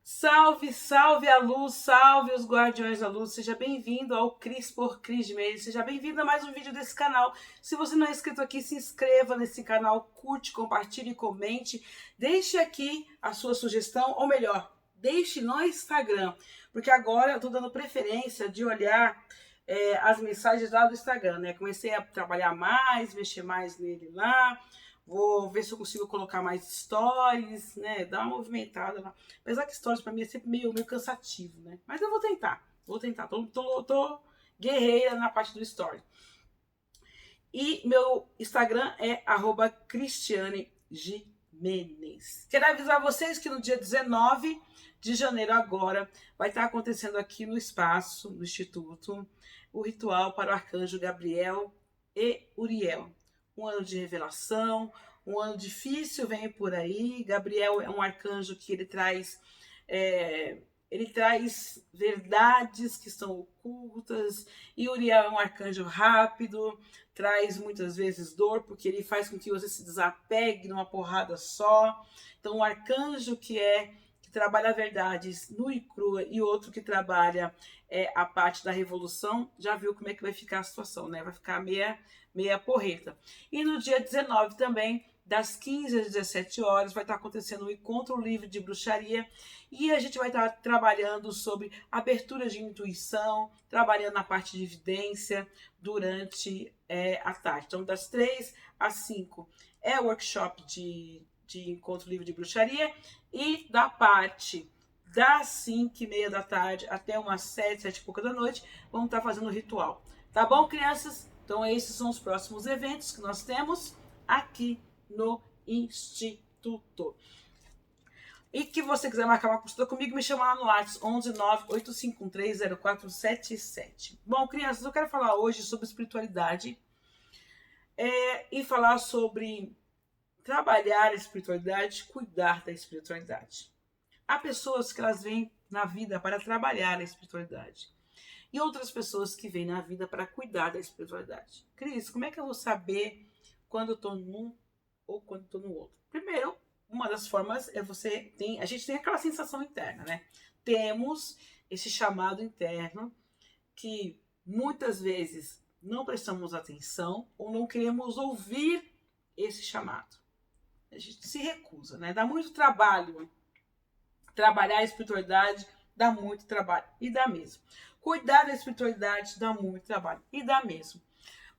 Salve, salve a luz, salve os guardiões da luz, seja bem-vindo ao Cris por Cris Meire, seja bem-vindo a mais um vídeo desse canal. Se você não é inscrito aqui, se inscreva nesse canal, curte, compartilhe e comente. Deixe aqui a sua sugestão, ou melhor, deixe no Instagram, porque agora eu tô dando preferência de olhar as mensagens lá do Instagram, né? Comecei a trabalhar mais, mexer mais nele lá. Vou ver se eu consigo colocar mais stories, né? Dar uma movimentada lá. Apesar que stories pra mim é sempre meio cansativo, né? Mas eu vou tentar. Vou tentar. Tô guerreira na parte do story. E meu Instagram é @cristianegimenez. Quero avisar vocês que no dia 19 de janeiro agora vai estar acontecendo aqui no espaço, no Instituto, o ritual para o Arcanjo Gabriel e Uriel. Um ano de revelação, um ano difícil vem por aí. Gabriel é um arcanjo que ele traz verdades que estão ocultas, e Uriel é um arcanjo rápido, traz muitas vezes dor, porque ele faz com que você se desapegue numa porrada só. Então, um arcanjo que trabalha verdades nua e crua, e outro que trabalha a parte da revolução, já viu como é que vai ficar a situação, né? Vai ficar meia porreta. E no dia 19 também, das 15 às 17 horas, vai estar acontecendo um encontro livre de bruxaria, e a gente vai estar trabalhando sobre abertura de intuição, trabalhando na parte de evidência durante a tarde. Então, das 3 às 5 é workshop de encontro livre de bruxaria, e da parte das 5:30 da tarde até umas 7 e pouca da noite, vamos estar fazendo o ritual. Tá bom, crianças? Então, esses são os próximos eventos que nós temos aqui no Instituto. E que você quiser marcar uma consulta comigo, me chama lá no WhatsApp 11 98513 0477. Bom, crianças, eu quero falar hoje sobre espiritualidade e falar sobre trabalhar a espiritualidade, cuidar da espiritualidade. Há pessoas que elas vêm na vida para trabalhar a espiritualidade, e outras pessoas que vêm na vida para cuidar da espiritualidade. Cris, como é que eu vou saber quando eu estou num ou quando estou no outro? Primeiro, uma das formas é a gente tem aquela sensação interna, né? Temos esse chamado interno que muitas vezes não prestamos atenção ou não queremos ouvir esse chamado. A gente se recusa, né? Dá muito trabalho. Trabalhar a espiritualidade dá muito trabalho, e dá mesmo. Cuidar da espiritualidade dá muito trabalho, e dá mesmo.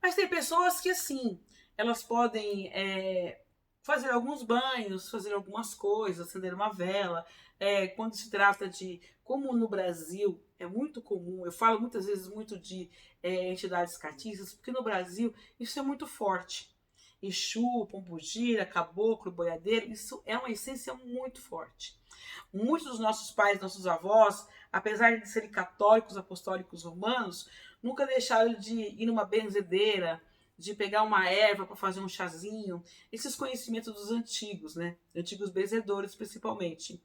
Mas tem pessoas que, assim, elas podem fazer alguns banhos, fazer algumas coisas, acender uma vela. Quando se trata de, como no Brasil é muito comum, eu falo muitas vezes muito de entidades cartistas, porque no Brasil isso é muito forte. Exu, pombogira, caboclo, boiadeiro, isso é uma essência muito forte. Muitos dos nossos pais, nossos avós, apesar de serem católicos, apostólicos, romanos, nunca deixaram de ir numa benzedeira, de pegar uma erva para fazer um chazinho. Esses conhecimentos dos antigos, né? Antigos benzedores, principalmente.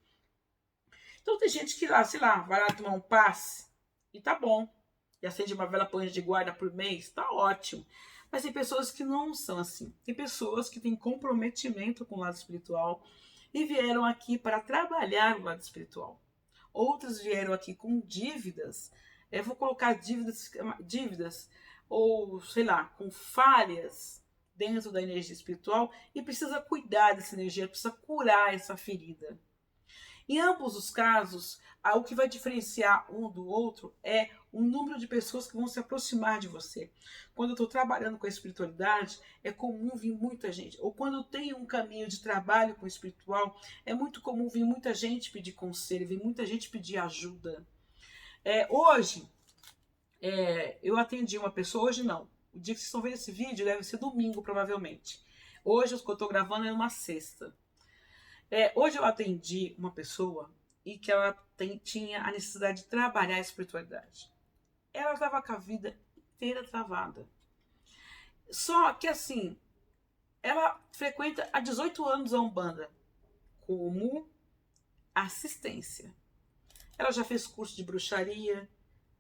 Então tem gente que lá, sei lá, vai lá tomar um passe e tá bom. E acende uma vela põe de guarda por mês, tá ótimo. Mas tem pessoas que não são assim. Tem pessoas que têm comprometimento com o lado espiritual e vieram aqui para trabalhar o lado espiritual. Outras vieram aqui com dívidas. Eu vou colocar dívidas ou, sei lá, com falhas dentro da energia espiritual, e precisa cuidar dessa energia, precisa curar essa ferida. Em ambos os casos, o que vai diferenciar um do outro é o número de pessoas que vão se aproximar de você. Quando eu estou trabalhando com a espiritualidade, é comum vir muita gente. Ou quando eu tenho um caminho de trabalho com o espiritual, é muito comum vir muita gente pedir conselho, vir muita gente pedir ajuda. Hoje, eu atendi uma pessoa, hoje não. O dia que vocês estão vendo esse vídeo deve ser domingo, provavelmente. Hoje, o que eu estou gravando é uma sexta. Hoje eu atendi uma pessoa e que ela tinha a necessidade de trabalhar a espiritualidade. Ela estava com a vida inteira travada. Só que assim, ela frequenta há 18 anos a Umbanda como assistência. Ela já fez curso de bruxaria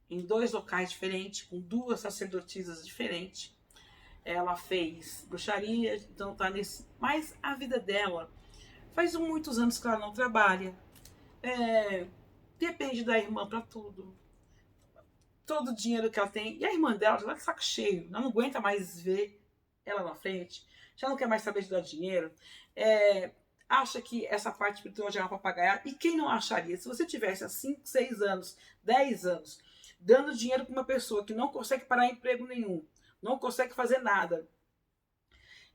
em 2 locais diferentes, com 2 sacerdotisas diferentes. Ela fez bruxaria, então tá nesse. Mas a vida dela faz muitos anos que ela não trabalha. depende da irmã para tudo. Todo o dinheiro que ela tem. E a irmã dela já tá de saco cheio. Ela não aguenta mais ver ela na frente. Já não quer mais saber de dar dinheiro. Acha que essa parte espiritual já é uma papagaia. E quem não acharia? Se você tivesse há 5, 6 anos, 10 anos, dando dinheiro para uma pessoa que não consegue parar emprego nenhum, não consegue fazer nada,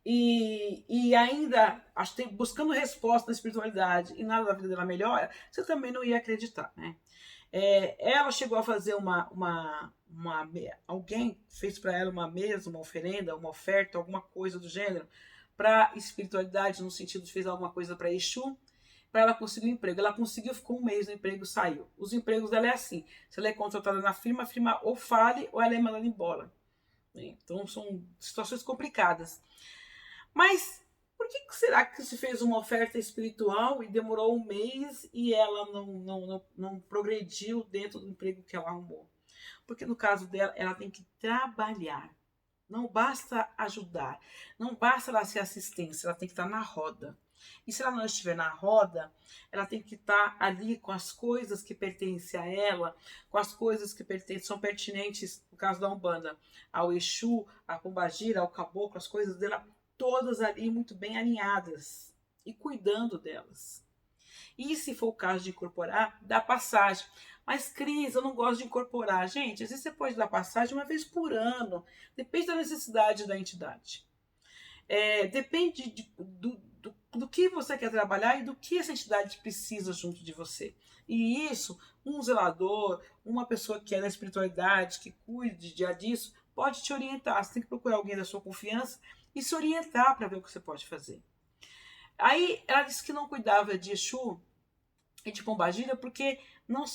e ainda buscando resposta na espiritualidade e nada da vida dela melhora, você também não ia acreditar, né? Ela chegou a fazer alguém fez para ela uma mesa, uma oferenda, uma oferta, alguma coisa do gênero, para espiritualidade, no sentido de fez alguma coisa para Exu, para ela conseguir um emprego. Ela conseguiu, ficou um mês no emprego, saiu. Os empregos dela é assim: se ela é contratada na firma, a firma ou fale ou ela é mandada embora. Então são situações complicadas. Mas por que será que se fez uma oferta espiritual e demorou um mês e ela não progrediu dentro do emprego que ela arrumou? Porque no caso dela, ela tem que trabalhar. Não basta ajudar, não basta ela ser assistência, ela tem que estar na roda. E se ela não estiver na roda, ela tem que estar ali com as coisas que pertencem a ela, com as coisas que são pertinentes, no caso da Umbanda, ao Exu, à Pombagira, ao Caboclo, as coisas dela todas ali muito bem alinhadas e cuidando delas. E se for o caso de incorporar, dá passagem. Mas, Cris, eu não gosto de incorporar. Gente, às vezes você pode dar passagem uma vez por ano. Depende da necessidade da entidade. Depende do que você quer trabalhar e do que essa entidade precisa junto de você. E isso, um zelador, uma pessoa que é da espiritualidade, que cuide disso, pode te orientar. Você tem que procurar alguém da sua confiança e se orientar para ver o que você pode fazer. Aí ela disse que não cuidava de Exu e de Pombagira porque não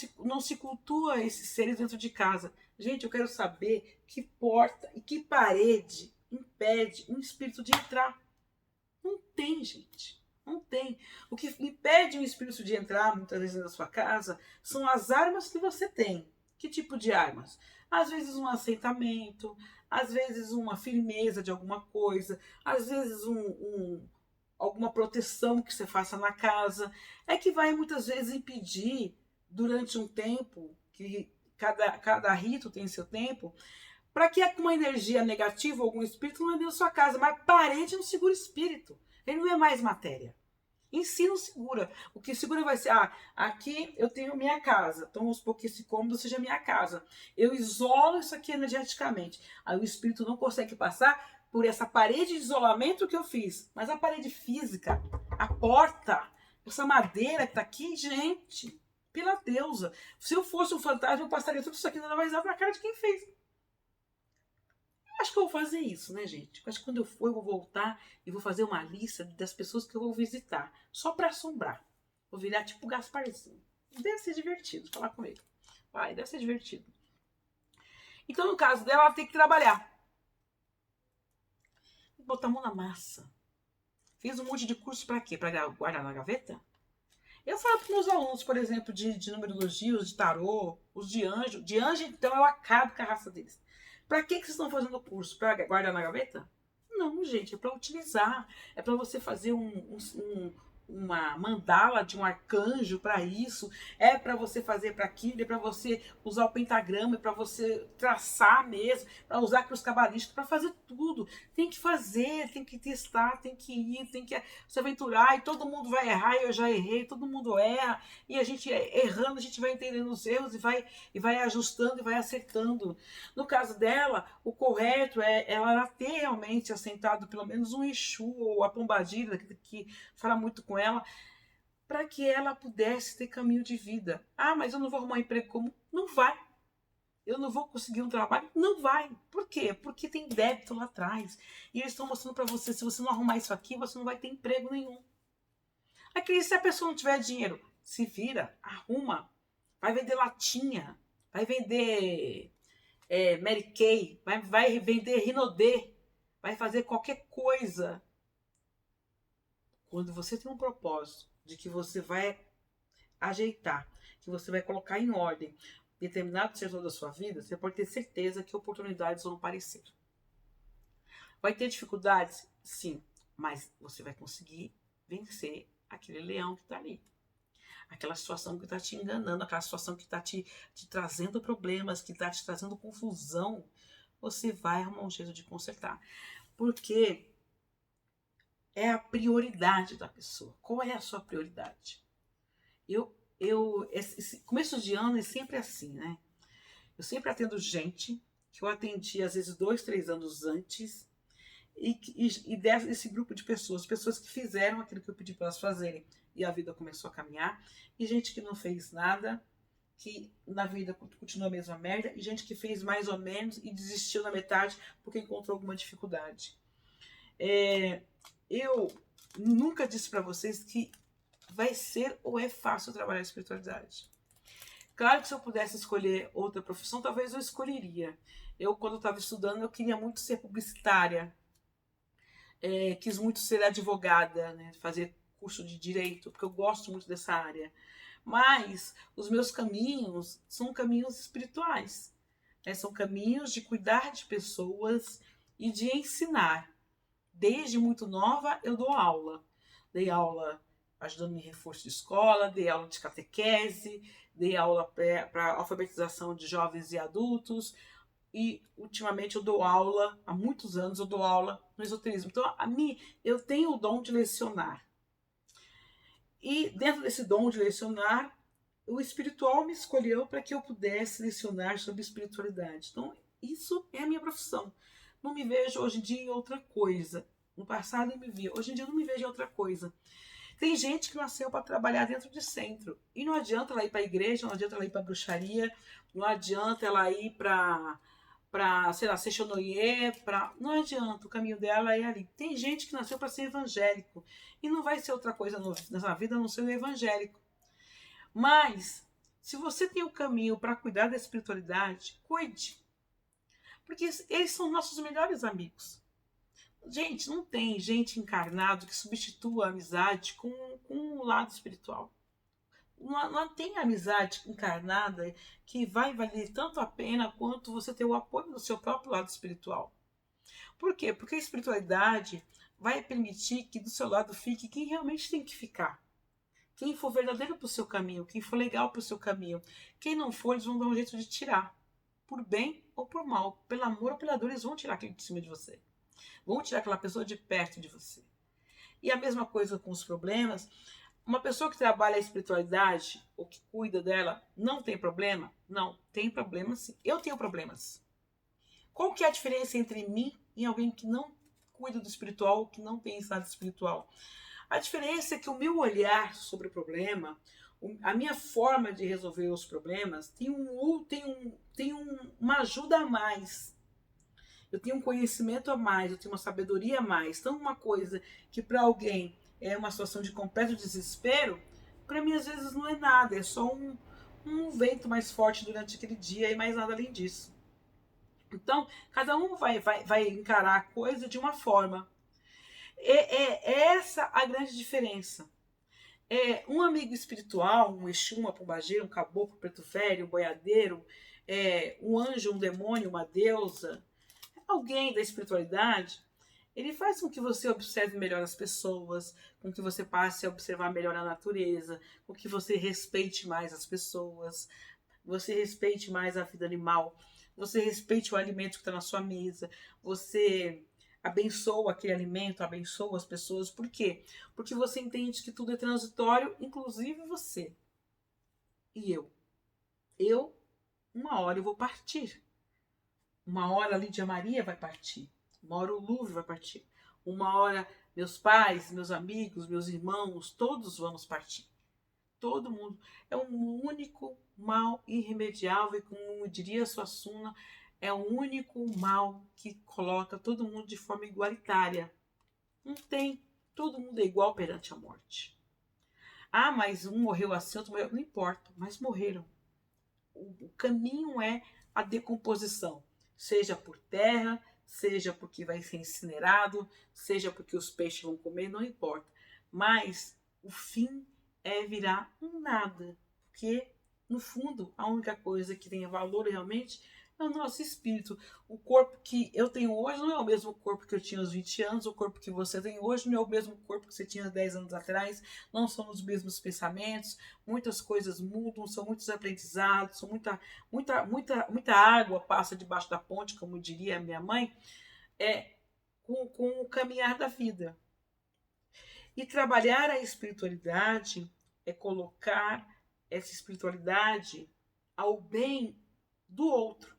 se cultua esses seres dentro de casa. Gente, eu quero saber que porta e que parede impede um espírito de entrar. Não tem, gente. Não tem. O que impede um espírito de entrar, muitas vezes, na sua casa, são as armas que você tem. Que tipo de armas? Às vezes um assentamento, às vezes uma firmeza de alguma coisa, às vezes alguma proteção que você faça na casa. É que vai muitas vezes impedir, durante um tempo, que cada rito tem seu tempo, para que uma energia negativa ou algum espírito não entre na sua casa. Mas parede não segura espírito. Ele não é mais matéria. Em si não segura. O que segura vai ser, aqui eu tenho minha casa. Então vamos supor que esse cômodo seja minha casa. Eu isolo isso aqui energeticamente. Aí o espírito não consegue passar por essa parede de isolamento que eu fiz. Mas a parede física, a porta, essa madeira que tá aqui, gente, pela deusa. Se eu fosse um fantasma, eu passaria tudo isso aqui na na cara de quem fez. Acho que eu vou fazer isso, né, gente? Acho que quando eu for, eu vou voltar e vou fazer uma lista das pessoas que eu vou visitar. Só pra assombrar. Vou virar tipo Gasparzinho. Deve ser divertido falar com ele. Vai, deve ser divertido. Então, no caso dela, ela tem que trabalhar. Botar a mão na massa. Fiz um monte de curso pra quê? Pra guardar na gaveta? Eu falo para meus alunos, por exemplo, de numerologia, os de tarô, os de anjo. De anjo, então, eu acabo com a raça deles. Para que vocês estão fazendo o curso? Para guardar na gaveta? Não, gente, é para utilizar. É para você fazer uma mandala de um arcanjo para isso, é para você fazer para aquilo, é para você usar o pentagrama, é para você traçar mesmo, para usar aqui os cabalísticos, para fazer tudo. Tem que fazer, tem que testar, tem que ir, tem que se aventurar, e todo mundo vai errar, eu já errei, todo mundo erra, e a gente errando, a gente vai entendendo os erros e vai ajustando e vai acertando. No caso dela, o correto é ela ter realmente assentado pelo menos um Exu ou a Pombagira, que fala muito com ela, para que ela pudesse ter caminho de vida. Mas eu não vou arrumar um emprego comum? Não vai. Eu não vou conseguir um trabalho? Não vai. Por quê? Porque tem débito lá atrás. E eles estão mostrando para você, se você não arrumar isso aqui, você não vai ter emprego nenhum. Aqui, se a pessoa não tiver dinheiro, se vira, arruma, vai vender latinha, vai vender Mary Kay, vai vender Rinodê, vai fazer qualquer coisa. Quando você tem um propósito de que você vai ajeitar, que você vai colocar em ordem determinado setor da sua vida, você pode ter certeza que oportunidades vão aparecer. Vai ter dificuldades? Sim, mas você vai conseguir vencer aquele leão que está ali. aquela situação que está te enganando, aquela situação que está te trazendo problemas, que está te trazendo confusão, você vai arrumar um jeito de consertar. Porque é a prioridade da pessoa. Qual é a sua prioridade? Esse começo de ano é sempre assim, né? Eu sempre atendo gente que eu atendi às vezes 2, 3 anos antes e desse grupo de pessoas, pessoas que fizeram aquilo que eu pedi para elas fazerem e a vida começou a caminhar, e gente que não fez nada, que na vida continua a mesma merda, e gente que fez mais ou menos e desistiu na metade porque encontrou alguma dificuldade. Eu nunca disse para vocês que vai ser ou é fácil trabalhar a espiritualidade. Claro que se eu pudesse escolher outra profissão, talvez eu escolheria. Eu, quando estava estudando, eu queria muito ser publicitária. Quis muito ser advogada, né? Fazer curso de direito, porque eu gosto muito dessa área. Mas os meus caminhos são caminhos espirituais. São caminhos de cuidar de pessoas e de ensinar. Desde muito nova eu dou aula. Dei aula ajudando em reforço de escola, dei aula de catequese, dei aula para alfabetização de jovens e adultos, e ultimamente eu dou aula, há muitos anos eu dou aula no esoterismo. Então, eu tenho o dom de lecionar. E dentro desse dom de lecionar, o espiritual me escolheu para que eu pudesse lecionar sobre espiritualidade. Então, isso é a minha profissão. Não me vejo hoje em dia em outra coisa. No passado eu me via, hoje em dia eu não me vejo em outra coisa. Tem gente que nasceu para trabalhar dentro de centro. E não adianta ela ir para a igreja, não adianta ela ir para a bruxaria, não adianta ela ir para sei lá, ser chanoyer, não adianta, o caminho dela é ali. Tem gente que nasceu para ser evangélico e não vai ser outra coisa nessa vida a não ser o evangélico. Mas, se você tem o caminho para cuidar da espiritualidade, cuide. Porque eles são nossos melhores amigos. Gente, não tem gente encarnado que substitua a amizade com o lado espiritual. Não tem amizade encarnada que vai valer tanto a pena quanto você ter o apoio do seu próprio lado espiritual. Por quê? Porque a espiritualidade vai permitir que do seu lado fique quem realmente tem que ficar. Quem for verdadeiro para o seu caminho, quem for legal para o seu caminho. Quem não for, eles vão dar um jeito de tirar. Por bem ou por mal. Pelo amor ou pela dor, eles vão tirar aquele de cima de você. Vão tirar aquela pessoa de perto de você. E a mesma coisa com os problemas. Uma pessoa que trabalha a espiritualidade, ou que cuida dela, não tem problema? Não, tem problema sim. Eu tenho problemas. Qual que é a diferença entre mim e alguém que não cuida do espiritual, ou que não tem estado espiritual? A diferença é que o meu olhar sobre o problema, a minha forma de resolver os problemas, tem uma ajuda a mais. Eu tenho um conhecimento a mais, eu tenho uma sabedoria a mais. Então, uma coisa que para alguém é uma situação de completo desespero, para mim às vezes não é nada, é só um vento mais forte durante aquele dia e mais nada além disso. Então, cada um vai encarar a coisa de uma forma. É essa a grande diferença. Um amigo espiritual, um Exu, uma pombageira, um caboclo, preto velho, um boiadeiro, um anjo, um demônio, uma deusa, alguém da espiritualidade, ele faz com que você observe melhor as pessoas, com que você passe a observar melhor a natureza, com que você respeite mais as pessoas, você respeite mais a vida animal, você respeite o alimento que está na sua mesa, você abençoa aquele alimento, abençoa as pessoas. Por quê? Porque você entende que tudo é transitório, inclusive você. E eu. Uma hora eu vou partir. Uma hora a Lídia Maria vai partir. Uma hora o Louvre vai partir. Uma hora meus pais, meus amigos, meus irmãos, todos vamos partir. Todo mundo. É um único mal irremediável e, como diria Suassuna, é o único mal que coloca todo mundo de forma igualitária. Não tem. Todo mundo é igual perante a morte. Ah, mas um morreu assim, outro morreu. Não importa, mas morreram. O caminho é a decomposição. Seja por terra, seja porque vai ser incinerado, seja porque os peixes vão comer, não importa. Mas o fim é virar um nada. Porque, no fundo, a única coisa que tem valor realmente é o nosso espírito. O corpo que eu tenho hoje não é o mesmo corpo que eu tinha aos 20 anos, o corpo que você tem hoje não é o mesmo corpo que você tinha 10 anos atrás, não são os mesmos pensamentos, muitas coisas mudam, são muitos aprendizados, são muita água passa debaixo da ponte, como diria a minha mãe, com o caminhar da vida. E trabalhar a espiritualidade é colocar essa espiritualidade ao bem do outro,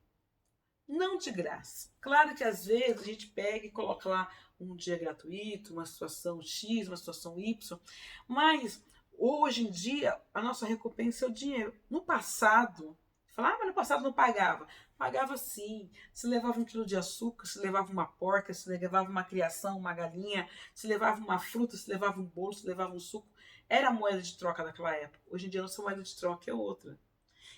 não de graça. Claro que às vezes a gente pega e coloca lá um dia gratuito, uma situação X, uma situação Y, mas hoje em dia a nossa recompensa é o dinheiro. No passado, mas no passado não pagava. Pagava sim. Se levava 1 quilo de açúcar, se levava uma porca, se levava uma criação, uma galinha, se levava uma fruta, se levava um bolo, se levava um suco. Era a moeda de troca daquela época. Hoje em dia a nossa moeda de troca é outra.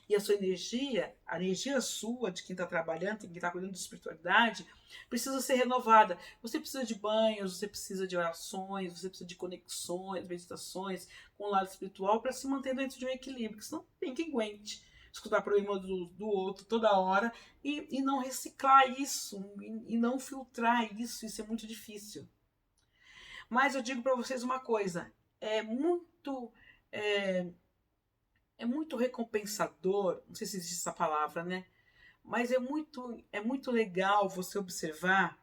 E a sua energia, a energia sua, de quem está trabalhando, de quem está cuidando de espiritualidade, precisa ser renovada. Você precisa de banhos, você precisa de orações, você precisa de conexões, meditações com o lado espiritual para se manter dentro de um equilíbrio, porque senão tem quem aguente escutar problema do outro toda hora e não reciclar isso, e não filtrar isso. Isso é muito difícil. Mas eu digo para vocês uma coisa, é muito... É muito recompensador, não sei se existe essa palavra, né? Mas é muito legal você observar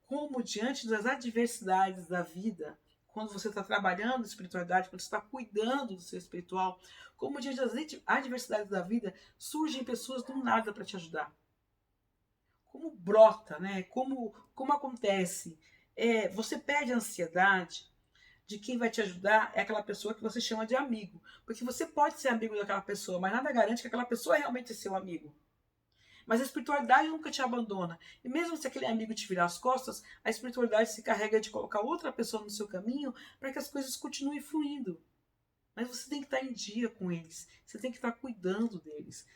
como, diante das adversidades da vida, quando você está trabalhando espiritualidade, quando você está cuidando do seu espiritual, como diante das adversidades da vida, surgem pessoas do nada para te ajudar. Como brota, né? Como acontece. Você perde a ansiedade de quem vai te ajudar é aquela pessoa que você chama de amigo. Porque você pode ser amigo daquela pessoa, mas nada garante que aquela pessoa realmente é seu amigo. Mas a espiritualidade nunca te abandona. E mesmo se aquele amigo te virar as costas, a espiritualidade se carrega de colocar outra pessoa no seu caminho para que as coisas continuem fluindo. Mas você tem que estar em dia com eles. Você tem que estar cuidando deles.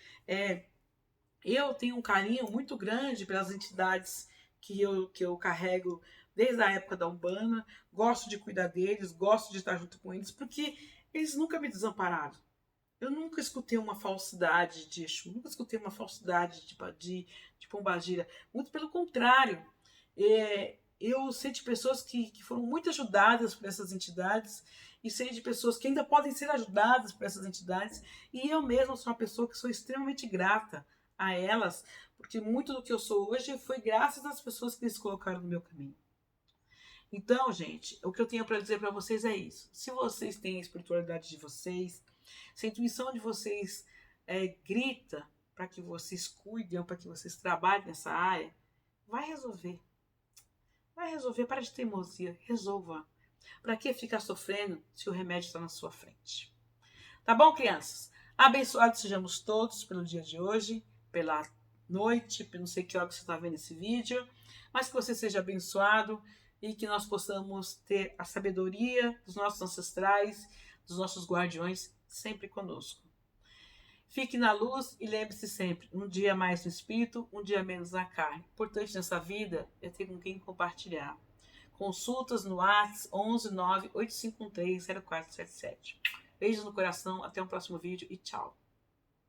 Eu tenho um carinho muito grande pelas entidades que eu carrego desde a época da Umbanda. Gosto de cuidar deles, gosto de estar junto com eles, porque eles nunca me desampararam. Eu nunca escutei uma falsidade de Exu, nunca escutei uma falsidade de Pombagira. Muito pelo contrário. Eu sei de pessoas que foram muito ajudadas por essas entidades e sei de pessoas que ainda podem ser ajudadas por essas entidades. E eu mesma sou uma pessoa que sou extremamente grata a elas, porque muito do que eu sou hoje foi graças às pessoas que eles colocaram no meu caminho. Então, gente, o que eu tenho para dizer para vocês é isso. Se vocês têm a espiritualidade de vocês, se a intuição de vocês grita para que vocês cuidem, para que vocês trabalhem nessa área, vai resolver. Vai resolver, para de teimosia, resolva. Para que ficar sofrendo se o remédio está na sua frente? Tá bom, crianças? Abençoados sejamos todos pelo dia de hoje, pela noite, não sei que hora você está vendo esse vídeo, mas que você seja abençoado e que nós possamos ter a sabedoria dos nossos ancestrais, dos nossos guardiões sempre conosco. Fique na luz e lembre-se sempre, um dia mais no espírito, um dia menos na carne. O importante nessa vida é ter com quem compartilhar. Consultas no WhatsApp 11 9 8513 0477. Beijos no coração, até o próximo vídeo e tchau.